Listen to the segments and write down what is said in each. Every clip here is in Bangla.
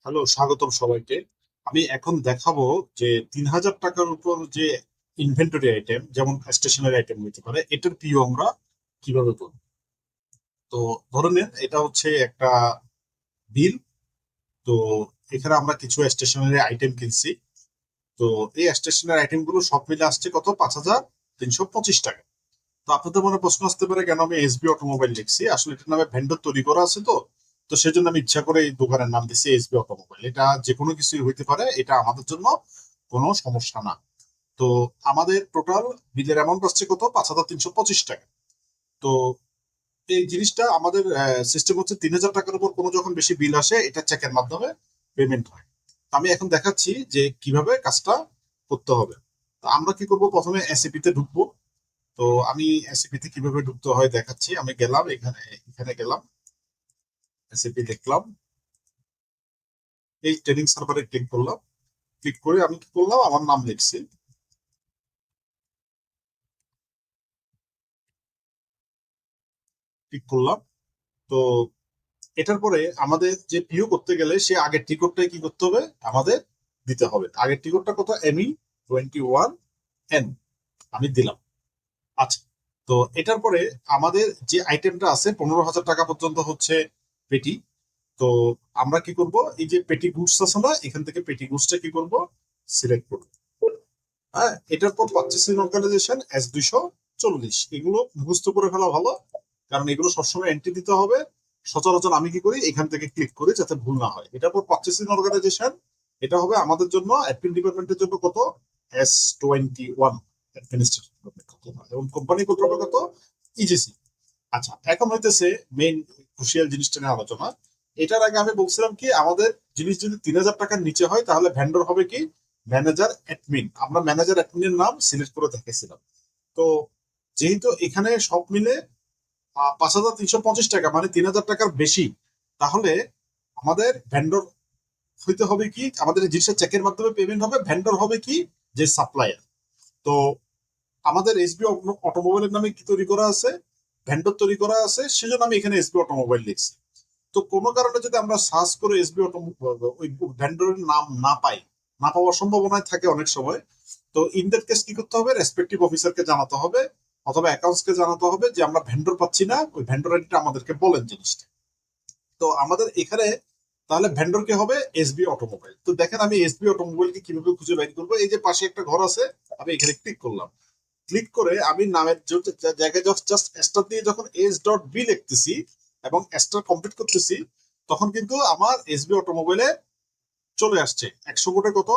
হ্যালো, স্বাগতম সবাইকে। আমি এখন দেখাবো যে 3,000 টাকার উপর যে ইনভেন্টরি আইটেম, যেমন স্টেশনারি আইটেম হতে পারে, এটার পিও আমরা কিভাবে করব। তো ধরে নেন এটা হচ্ছে একটা বিল। তো এখানে আমরা কিছু স্টেশনারি আইটেম কিনছি। তো এই স্টেশনারি আইটেম গুলো সব মিলে আসছে কত? 5,325 টাকা। তো আপনাদের মনে প্রশ্ন আসতে পারে, কেন আমি এসবি অটোমোবাইল লিখছি? আসলে এটার নামে ভেন্ডর তৈরি করা আছে। তো তো সেজন্য আমি ইচ্ছা করে এই দোকানের নাম দিচ্ছি এসবি অটোমোবাইল। এটা যে কোনো কিছুই হইতে পারে, এটা আমাদের জন্য কোনো সমস্যা না। তো আমাদের টোটাল বিলের অ্যামাউন্ট আসছে কত? 5,325 টাকা। তো এই জিনিসটা আমাদের সিস্টেম হচ্ছে 3,000 টাকার উপর কোনো যখন বেশি বিল আসে, এটা চেকের মাধ্যমে পেমেন্ট হয়। তো আমি এখন দেখাচ্ছি যে কিভাবে কাজটা করতে হবে। তো আমরা কি করব, প্রথমে এসএপি তে ঢুকবো। তো আমি এসএপি তে কিভাবে ঢুকতে হয় দেখাচ্ছি। আমি গেলাম এখানে, এখানে গেলাম, এসএপি দেখলাম, এই ট্রেনিং সার্ভারে ক্লিক করলাম। ক্লিক করে আমি কি করলাম, আমার নাম লিখছি, ক্লিক করলাম। তো এটার পরে আমাদের যে পিও করতে গেলে সে আগের টিকটটাই কি করতে হবে, আমাদের দিতে হবে। আগের টিকটটা কত? ME21N আমি দিলাম। আচ্ছা। তো এটার পরে আমাদের যে আইটেমটা আছে 15,000 টাকা পর্যন্ত হচ্ছে পেটি। তো আমরা কি করব, এই যে পেটি গুডস আছে না, এখান থেকে পেটি গুডসটা কি করব, সিলেক্ট করব। হ্যাঁ, এটার পর পারচেসিং অর্গানাইজেশন S240, এগুলো মুখস্থ করে ফেলা ভালো, কারণ এগুলো সবসময় এন্ট্রি দিতে হবে। সচরাচর আমি কি করি, এখান থেকে ক্লিক করি যাতে ভুল না হয়। এটার পর পারচেসিং অর্গানাইজেশন, এটা হবে আমাদের জন্য অ্যাডমিন ডিপার্টমেন্টের জন্য কত? S21 অ্যাডমিনিস্ট্রেটিভ ডিপার্টমেন্ট, এবং কোম্পানি করতে হবে কত? ইজিসি। আচ্ছা, এখন হইতেছে মেইন ক্রুশিয়াল জিনিসটা নিয়ে আলোচনা। এটার আগে আমি বলছিলাম কি, আমাদের জিনিস যদি 3,000 টাকার নিচে হয় তাহলে ভেন্ডর হবে কি, ম্যানেজার অ্যাডমিন। আমরা ম্যানেজার অ্যাডমিনের নাম সিলেক্ট করে দেখেছিলাম। তো যেহেতু এখানে সব মিলে 5,325 টাকা, মানে 3,000 টাকার বেশি, তাহলে আমাদের ভেন্ডর হইতে হবে কি, আমাদের এই জিনিসটা চেকের মাধ্যমে পেমেন্ট হবে, ভেন্ডর হবে কি, যে সাপ্লায়ার। তো আমাদের এসবি অটোমোবাইলের নামে কি তৈরি করা আছে, ভেন্ডর তৈরি করা আছে, সেজন্য আমি এখানে এসবি অটোমোবাইল লিখছি। তো কোনো কারণে যদি আমরা সার্চ করে এসবি অটোমোবাইল ওই ভেন্ডরের নাম না পাই, না পাওয়ার সম্ভাবনায় থাকে অনেক সময়, তো ইন দ্যাট কেস কি করতে হবে, রেসপেক্টিভ অফিসারকে জানাতে হবে, অথবা অ্যাকাউন্টসকে জানাতে হবে যে আমরা ভেন্ডর পাচ্ছি না, ওই ভেন্ডর আইডিটা আমাদেরকে বলেন জিনিসটা। তো আমাদের এখানে তাহলে ভেন্ডর কে হবে এসবি অটোমোবাইল। তো দেখেন আমি এসবি অটোমোবাইলকে কিভাবে খুঁজে বের করবো। এই যে পাশে একটা ঘর আছে, আমি এখানে ক্লিক করলাম। ক্লিক করে আমি নামের জায়গায় জাস্ট স্টার দিয়ে যখন S.B লিখতেছি এবং স্টার কমপ্লিট করতেছি, তখন কিন্তু আমার এসবি অটোমোবাইলে চলে আসছে 100 কোটে কত?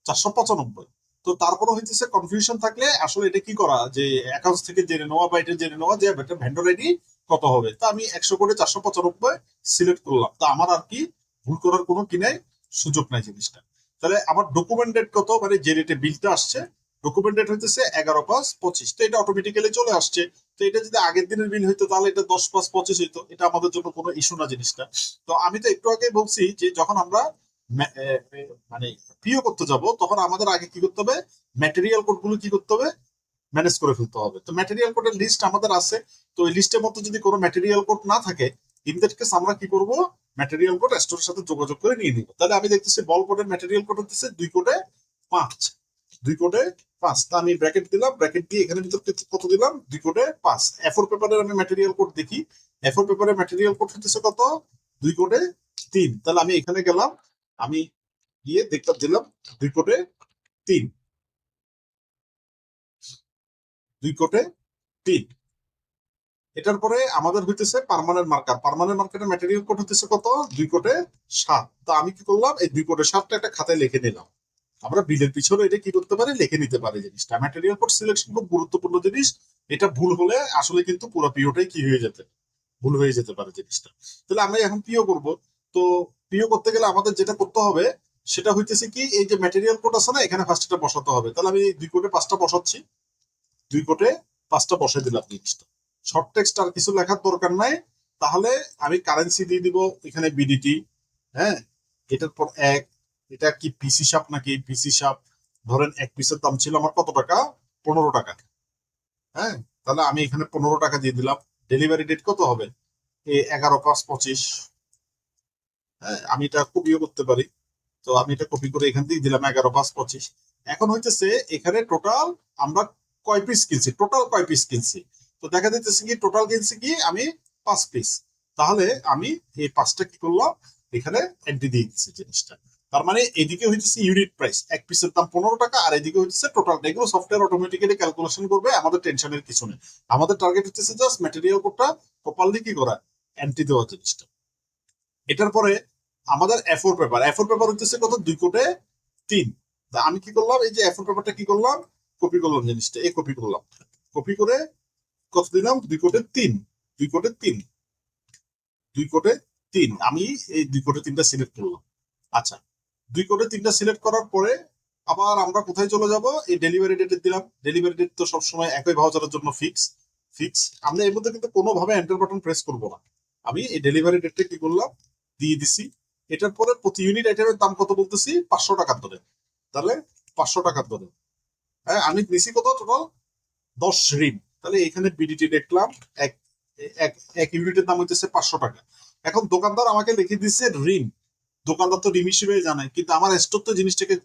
495। তো তারপরে হইতেছে কনফিউশন থাকলে আসলে এটা কি করা, যে অ্যাকাউন্টস থেকে জেনে নেওয়া বা এটা জেনে নেওয়া যে এটা ভেন্ডর আইডি কত হবে। তা আমি 100 কোটে 495 সিলেক্ট করলাম। তা আমার আর কি ভুল করার কোনো কি নাই, সুযোগ নাই জিনিসটা। তাহলে আমার ডকুমেন্টেড কত, মানে যে রেটে বিলটা আসছে, ডকুমেন্টেড হইতেছে 11/5/25। তো এটা অটোমেটিক্যালি চলে আসছে। তো এটা যদি আগের দিনের বিল হইতো তাহলে এটা 10/5/25 হইতো। এটা আমাদের জন্য কোনো ইস্যু না জিনিসটা। তো আমি তো একটু আগে বলছি যে যখন আমরা মানে পিও করতে যাব, তখন আমাদের আগে কি করতে হবে, ম্যাটেরিয়াল কোড গুলো কি করতে হবে, ম্যানেজ করে ফেলতে হবে। তো ম্যাটেরিয়াল কোডের লিস্ট আমাদের আছে। তো ওই লিস্টের মধ্যে যদি কোনো ম্যাটেরিয়াল কোড না থাকে, ইন দ্যাট কেস আমরা কি করব, ম্যাটেরিয়াল কোড স্টোরের সাথে যোগাযোগ করে নিয়ে নিব। তাহলে আমি দেখতেছি বল কোডের ম্যাটেরিয়াল কোড হচ্ছে 2/5, 2/5। তা আমি ব্র্যাকেট দিলাম, ব্র্যাকেট দিয়ে এখানে ভিতর কত দিলাম, 2/5। এ4 পেপারের আমি ম্যাটেরিয়াল কোড দেখি, এ4 পেপারের ম্যাটেরিয়াল কোড হচ্ছে কত, 2/3। তাহলে আমি এখানে গেলাম, আমি গিয়ে দেখতে দিলাম 2/3, 2/3। এটার পরে আমাদের হইতেছে পার্মানেন্ট মার্কার, পার্মানেন্ট মার্কারের ম্যাটেরিয়াল কোড হইতেছে কত, 2/7। তো আমি কি করলাম, এই 2/7টা একটা খাতায় লিখে নিলাম। আমরা বিলের পিছনে এটা কি করতে পারি, লিখে নিতে পারি জিনিসটা। ম্যাটেরিয়াল কোড সিলেকশন খুব গুরুত্বপূর্ণ জিনিস। এটা ভুল হলে আসলে কিন্তু পুরো পিওটাই কি হয়ে যেতে, ভুল হয়ে যেতে পারে জিনিসটা। তাহলে আমরা এখন পিও করব। তো পিও করতে গেলে আমাদের যেটা করতে হবে, সেটা হইতেছে কি, এই যে ম্যাটেরিয়াল কোড আছে না, এখানে ফার্স্ট এটা বসাতে হবে। তাহলে আমি 2/5 বসাচ্ছি, 2/5 বসাই দিলাম জিনিসটা। শর্ট টেক্সট আর কিছু লেখার দরকার নাই। তাহলে আমি কারেন্সি দিয়ে দিব এখানে বিডিটি। হ্যাঁ, এটার পর এক, এটা কি পিসি শাপ নাকি, পিসি শাপ। ধরেন এক পিসের দাম ছিল আমার কত টাকা, 15 টাকা। হ্যাঁ, তাহলে আমি এখানে 15 টাকা দিয়ে দিলাম। ডেলিভারি ডেট কত হবে, 11/5/25। হ্যাঁ, আমি এটা কপিও করতে পারি। তো আমি এটা কপি করে এখান থেকে দিলাম 11 5 25। এখন হইতেছে এখানে টোটাল আমরা কয় পিস কিনছি, টোটাল কয় পিস কিনছি। তো দেখা যাচ্ছে কি টোটাল কিনছি কি আমি 5 পিস। তাহলে আমি এই 5টা কি করলাম, এখানে এন্ট্রি দিয়ে দিচ্ছি জিনিসটা। তার মানে এদিকে হইতেছে ইউনিট প্রাইস, এক পিসের দাম 15 টাকা, আর এদিকে হচ্ছে টোটাল। এগুলো সফটওয়্যার অটোমেটিক্যালি ক্যালকুলেশন করবে, আমাদের টেনশনের কিছু নেই। আমাদের টার্গেট হচ্ছে জাস্ট ম্যাটেরিয়াল কোডটা প্রপারলি কি করা, এন্ট্রি দেওয়া জিনিসটা। এটার পরে আমাদের এফোর পেপার, এফোর পেপার হচ্ছে কত, 2 কোটে 3। তা আমি কি করলাম, এই যে এফোর পেপারটা কি করলাম, কপি করলাম জিনিসটা, এই কপি করলাম, কপি করে কত দিলাম, 2 কোটে 3, 2 কোটে 3, 2 কোটে 3। আমি এই 2 কোটে 3টা সিলেক্ট করলাম। আচ্ছা, 2 কোটে 3টা সিলেক্ট করার পরে আবার আমরা কোথায় চলে যাব, এই ডেলিভারি ডেটে দিলাম। ডেলিভারি ডেট তো সবসময় একই ভাউচারের জন্য ফিক্স, ফিক্স। আমরা এর মধ্যে কিন্তু কোনোভাবে এন্টার বাটন প্রেস করবো না। আমি এই ডেলিভারি ডেটটা কি করলাম, দিয়ে দিছি। এটার পরে প্রতি ইউনিট আইটেমের দাম কত বলতেছি, 500 টাকার ধরে। তাহলে 500 টাকার ধরে, হ্যাঁ আমি নিছি কত, টোটাল 10 ঋণ। তাহলে এখানে বিডিটি দেখলাম, এক এক এক ইউনিটের দাম হইতেছে 500 টাকা। এখন দোকানদার আমাকে লিখে দিচ্ছে ঋণ। দোকানদার তো ঋণ হিসেবে জানায়, কিন্তু আমার স্টোর তো জিনিসটাকে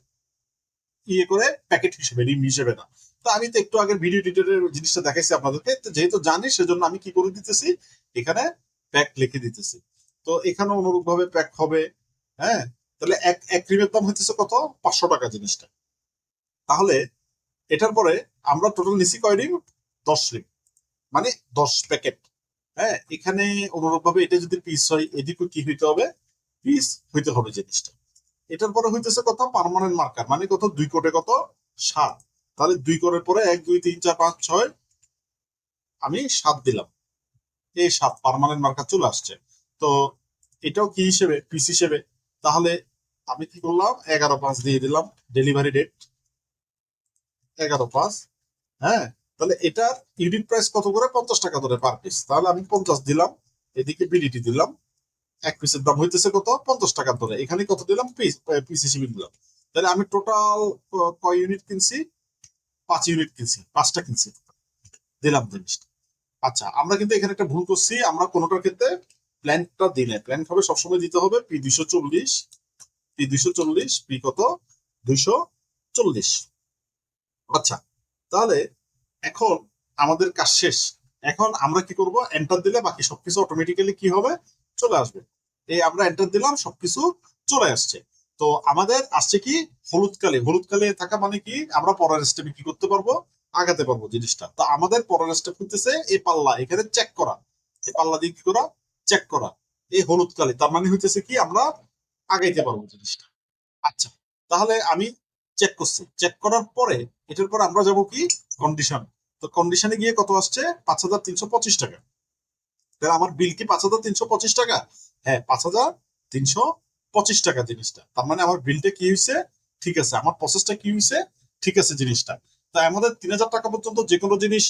ইয়ে করে প্যাকেট হিসেবে, ঋণ হিসেবে না। তো আমি তো একটু আগের ভিডিও টিউটোরিয়ালের জিনিসটা দেখাইছি আপনাদেরকে, তো যেহেতু জানি সেজন্য আমি কি করে দিতেছি, এখানে প্যাক লিখে দিতেছি। তো এখানে অনুরূপ ভাবে প্যাক হবে। হ্যাঁ, তাহলে এক এক ক্রিমের দাম হইতেছে কত, 500 টাকা জিনিসটা। তাহলে এটার পরে আমরা টোটাল নিছি কয় রিং, 10 রিং, মানে 10 প্যাকেট। হ্যাঁ, এখানে অনুরূপ ভাবে এটা যদি পিস হয়, এদিকে কি হইতে হবে, পিস হইতে হবে জিনিসটা। এটার পরে হইতেছে কত, পার্মানেন্ট মার্কার, মানে কত, 2 কোটে কত, 7। তাহলে 2 কোটের পরে 1 2 3 4 5 6, আমি 7 দিলাম। এই 7 পার্মানেন্ট মার্কার চলে আসছে। তো এটাও কি হিসেবে, পিস হিসেবে। তাহলে আমি কি করলাম, 11 5 দিয়ে দিলাম ডেলিভারি ডেট, 11 5। হ্যাঁ, তাহলে এটার ইউনিট প্রাইস কত করে, 50 টাকা ধরে পার পিস। তাহলে আমি 50 দিলাম, এদিকে বিডিটি দিলাম। এক পিসের দাম হইতেছে কত, 50 টাকা ধরে। এখানে কত দিলাম, পিস, পিস হিসেবে দিলাম। তাহলে আমি টোটাল কয় ইউনিট কিনছি, 5 ইউনিট কিনছি, 5টা কিনছি, দিলাম জিনিসটা। আচ্ছা, আমরা কিন্তু এখানে একটা ভুল করছি, আমরা কোনোটার ক্ষেত্রে প্ল্যানটা দিলে, প্ল্যান হবে সবসময় দিতে হবে P240, P240, পি কত, 240। আচ্ছা, তাহলে এখন আমাদের কাজ শেষ। এখন আমরা কি করব, এন্টার দিলে বাকি সবকিছু অটোমেটিক্যালি কি হবে, চলে আসবে। এই আমরা এন্টার দিলাম, সবকিছু চলে আসছে। তো আমাদের আসছে কি, হলুদ কালি। হলুদ কালি থাকা মানে কি, আমরা পরের স্টেপে কি করতে পারবো, আগাতে পারবো জিনিসটা। তো আমাদের পরের স্টেপ হচ্ছে এই পাল্লা, এখানে চেক করা, এই পাল্লা দিয়ে কি করা, চেক করা। এই হলুদ কালি তার মানে হইতেছে কি, আমরা আগাইতে পারবো জিনিসটা। আচ্ছা, তাহলে আমি চেক করছি, চেক করার পরে এটার পর আমরা যাব কি, কন্ডিশন। তো কন্ডিশনে গিয়ে কত আসছে, 5,325 টাকা। তাহলে আমার বিল কি 5,325 টাকা, হ্যাঁ 5,325 টাকা জিনিসটা। তার মানে আমার বিলটা কি হয়েছে, ঠিক আছে, আমার প্রসেসটা কি হয়েছে, ঠিক আছে জিনিসটা। তাই আমাদের 3,000 টাকা পর্যন্ত যে কোনো জিনিস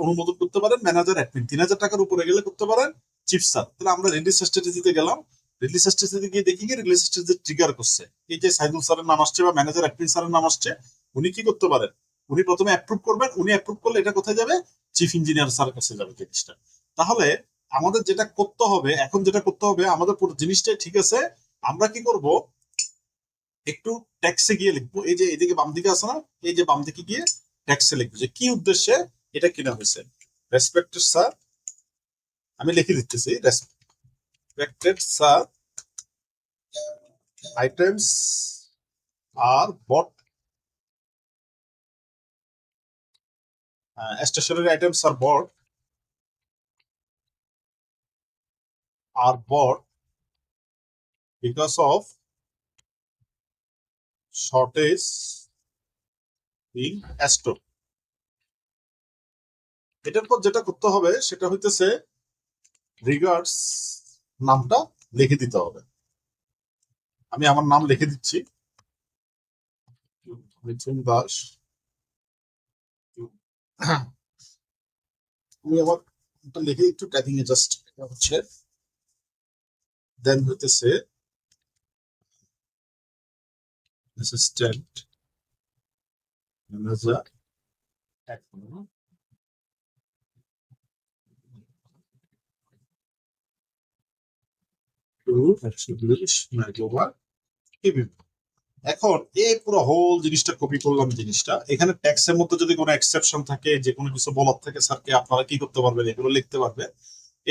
অনুমোদন করতে পারেন ম্যানেজার অ্যাডমিন, 3,000 টাকার উপরে গেলে করতে পারেন চিফ স্যার। তাহলে আমরা রিলিজ স্ট্র্যাটেজিতে গেলাম, রিলিজ স্ট্র্যাটেজি গিয়ে দেখি কি রিলিজ স্ট্র্যাটেজি ট্রিগার করছে, এই যে সাইদুল স্যারের নাম আসছে বা ম্যানেজার অ্যাডমিন স্যারের নাম আসছে। উনি কি করতে পারেন, উনি প্রথমে অ্যাপ্রুভ করবেন, উনি অ্যাপ্রুভ করলে এটা কোথায় যাবে, চিফ ইঞ্জিনিয়ার স্যারের কাছে যাবে জিনিসটা। তাহলে আমাদের যেটা করতে হবে, এখন যেটা করতে হবে, আমাদের পুরো জিনিসটাই ঠিক আছে। আমরা কি করব, একটু ট্যাক্সে গিয়ে লিখবো, এই যে এদিকে বাম দিকে আছে না, এই যে বাম দিকে গিয়ে ট্যাক্সে লিখবো যে কি উদ্দেশ্যে এটা কিনা হয়েছে। রেসপেক্টেড স্যার, আমি লিখে দিতেছি, রেসপেক্টেড স্যার, আইটেমস আর বট, স্টেশনারি আইটেমস আর bought because of shortage in stock। এটার পর যেটা করতে হবে সেটা হইতেছে রিগার্ডস, নামটা লিখে দিতে হবে। আমি আমার নাম লিখে দিচ্ছি, মিথুন দাস। আমি আমার নামটা লিখে একটু টাইপিং এ জাস্ট হচ্ছে, দেন হইতেছে অ্যাসিস্ট্যান্ট ম্যানেজার, এখন এই পুরো হোল জিনিসটা কপি করলাম, জিনিসটা এখানে ট্যাক্সের মধ্যে যদি কোনো এক্সেপশন থাকে, যে কোনো কিছু বলার থাকে স্যারকে, আপনারা কি করতে পারবেন, এগুলো লিখতে পারবেন।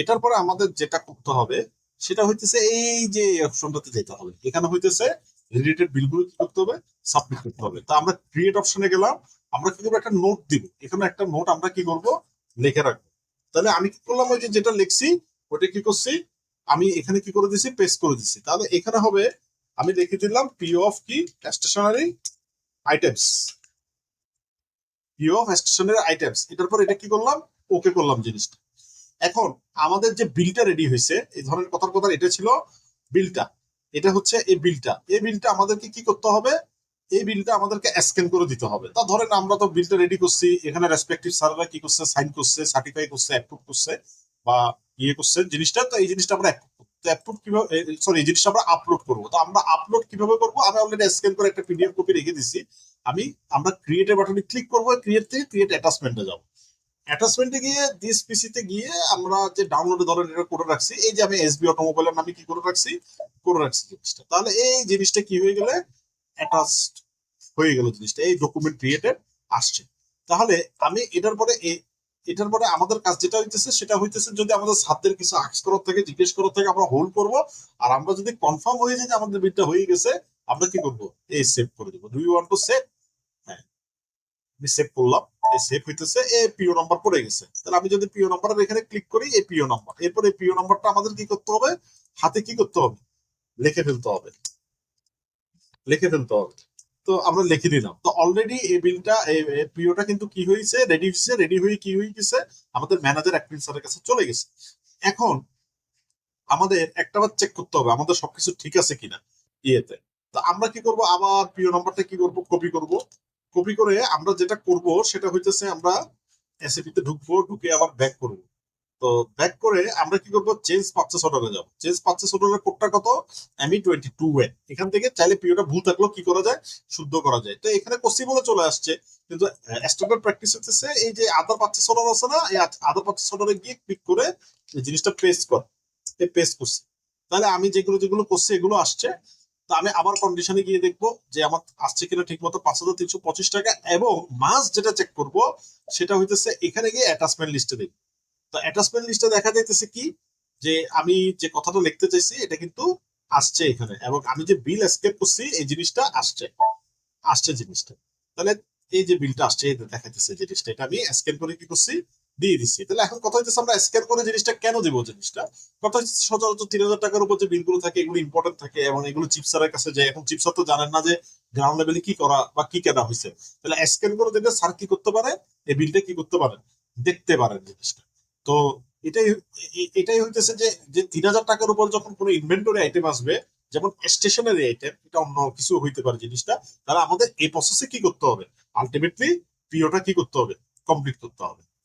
এটার পরে আমাদের যেটা করতে হবে সেটা হইতেছে এই যে অপশনটাতে যেতে হবে, এখানে হইতেছে রিলেটেড বিলগুলো কি করতে হবে, সাবমিট করতে হবে। তা আমরা ক্রিয়েট অপশনে গেলাম, আমরা কি করবো, একটা নোট দিব, এখানে একটা নোট আমরা কি করব, লিখে রাখবো। তাহলে আমি কি করলাম, ওই যে যেটা লিখছি ওটা কি করছি, আমি এখানে কি করে দিছি, পেস্ট করে দিছি। তাহলে এখানে হবে, আমি লিখে দিলাম পি অফ কি stationery items, P of stationery items, এটার পর এটা কি করলাম, ওকে করলাম জিনিসটা। এখন আমাদের যে বিলটা রেডি হয়েছে, এই ধরনের কথার কথা এটা ছিল বিলটা, এটা হচ্ছে এই বিলটা আমাদেরকে কি করতে হবে, এই বিলটা আমাদেরকে স্ক্যান করে দিতে হবে। তা ধরেন আমরা তো বিলটা রেডি করছি, এখানে রেসপেক্টিভ স্যাররা কি করছে, সাইন করছে, সার্টিফাই করছে, অ্যাপ্রুভ করছে বা ইয়ে করছে জিনিসটা। তো এই জিনিসটা আমরা অ্যাপ্রুভ কিভাবে, সরি, এই জিনিসটা আমরা আপলোড করবো। তো আমরা আপলোড কিভাবে করবো, আমি অলরেডি স্ক্যান করে একটা পিডিএফ কপি রেখে দিচ্ছি। আমরা ক্রিয়েট বাটনে ক্লিক করবো, ক্রিয়েট থেকে ক্রিয়েট অ্যাটাচমেন্টে যাবো। অ্যাটাচমেন্টে গিয়ে দিস পিসিতে গিয়ে আমরা যে ডাউনলোডে ধরেন এটা করে রাখছি, এই যে আমি এসবি অটোমোবাইলের নামে কি করে রাখছি জিনিসটা। তাহলে এই জিনিসটা কি হয়ে গেলে, অ্যাটাচড হয়ে গেল জিনিসটা, এই ডকুমেন্ট ক্রিয়েটেড আসছে। তাহলে আমি এটার পরে আমাদের কাজ যেটা হইতেছে সেটা হইতেছে, যদি আমাদের ছাত্রের কিছু আক্স করার থেকে, জিজ্ঞেস করার থেকে, আমরা হোল্ড করব। আর আমরা যদি কনফার্ম হয়ে যায় যে আমাদের বিলটা হয়ে গেছে, আমরা কি করবো, এই সেভ করে দিব। Do you want to save? হ্যাঁ, আমি সেভ করলাম। এই সেভ হইতেছে, এ পিও নাম্বার পড়ে গেছে। তাহলে আমি যদি পিও নাম্বারের এখানে ক্লিক করি, এই পিও নাম্বার, এরপর এই পিও নাম্বারটা আমাদের কি করতে হবে, হাতে কি করতে হবে, লিখে ফেলতে হবে, লিখে ফেলতে হবে। তো আমরা লিখে দিলাম। তো অলরেডি এই বিলটা, পিওটা কিন্তু কি হয়েছে, রেডি হয়েছে। রেডি হয়ে কি হয়ে গেছে, আমাদের ম্যানেজার অ্যাডমিন স্যারের কাছে চলে গেছে। এখন আমাদের একটাবার চেক করতে হবে আমাদের সবকিছু ঠিক আছে কিনা ইয়েতে। তো আমরা কি করব, আবার পিও নাম্বারটা কি করব, কপি করব। কপি করে আমরা যেটা করব সেটা হইতেছে, আমরা এসএপি তে ঢুকবো, ঢুকে আবার ব্যাক করব। তো ব্যাক করে আমরা কি করবো, চেঞ্জ পারচেস অর্ডারে যাবো। চেঞ্জ পারচেস অর্ডারের কোডটা কত, ME22 এ। এখান থেকে চাইলে পিওটা ভুল থাকলেও কি করা যায়, শুদ্ধ করা যায়। তো এখানে পসিবল চলে আসছে, কিন্তু স্ট্যান্ডার্ড প্র্যাকটিস হচ্ছে এই যে আদার পারচেস অর্ডার আছে না, এই আদার পারচেস অর্ডারে গিয়ে ক্লিক করে এই জিনিসটা পেস্ট কর, পেস্ট করছি। তাহলে আমি যেগুলো যেগুলো করছি এগুলো আসছে। তো আমি আবার কন্ডিশনে গিয়ে দেখবো যে আমার আসছে কিনা ঠিক মতো, 5,325 টাকা। এবং মাস যেটা চেক করব সেটা হইতেছে, এখানে গিয়ে অ্যাটাচমেন্ট লিস্টে দেখবো। তো অ্যাটাচমেন্ট লিস্টে দেখা যাইতেছে কি, যে আমি যে কথাটা লিখতে চাইছি এটা কিন্তু আসছে এখানে, এবং আমি যে বিল এসকেপ করছি এই জিনিসটা আসছে, জিনিসটা। তাহলে এই যে বিলটা আসছে, এই যে দেখাইতেছে জিনিসটা, এটা আমি স্ক্যান করে কি করছি, দিয়ে দিচ্ছি। তাহলে এখন কথা হচ্ছে, আমরা স্ক্যান করে জিনিসটা কেন দিব, জিনিসটা কথা হচ্ছে, সচরাচর 3,000 টাকার উপর যে বিলগুলো থাকে এগুলো ইম্পর্টেন্ট থাকে, এবং এগুলো চিপসারের কাছে যায়। এখন চিপসার তো জানেন না যে গ্রাউন্ড লেভেলে কি করা বা কি কেনা হয়েছে। তাহলে স্ক্যান করে দেখলে স্যার কি করতে পারে, এই বিলটা কি করতে পারেন, দেখতে পারেন জিনিসটা। তো এটাই এটাই হইতেছে যে যে 3,000 টাকার উপর যখন কোনো ইনভেন্টরি আইটেম আসবে, যেমন স্টেশনারি আইটেম, এটা অন্য কিছু হইতে পারে জিনিসটা, তাহলে আমাদের এই প্রসেসে কি করতে হবে, আলটিমেটলি পিওটা কি করতে হবে, কমপ্লিট করতে হবে।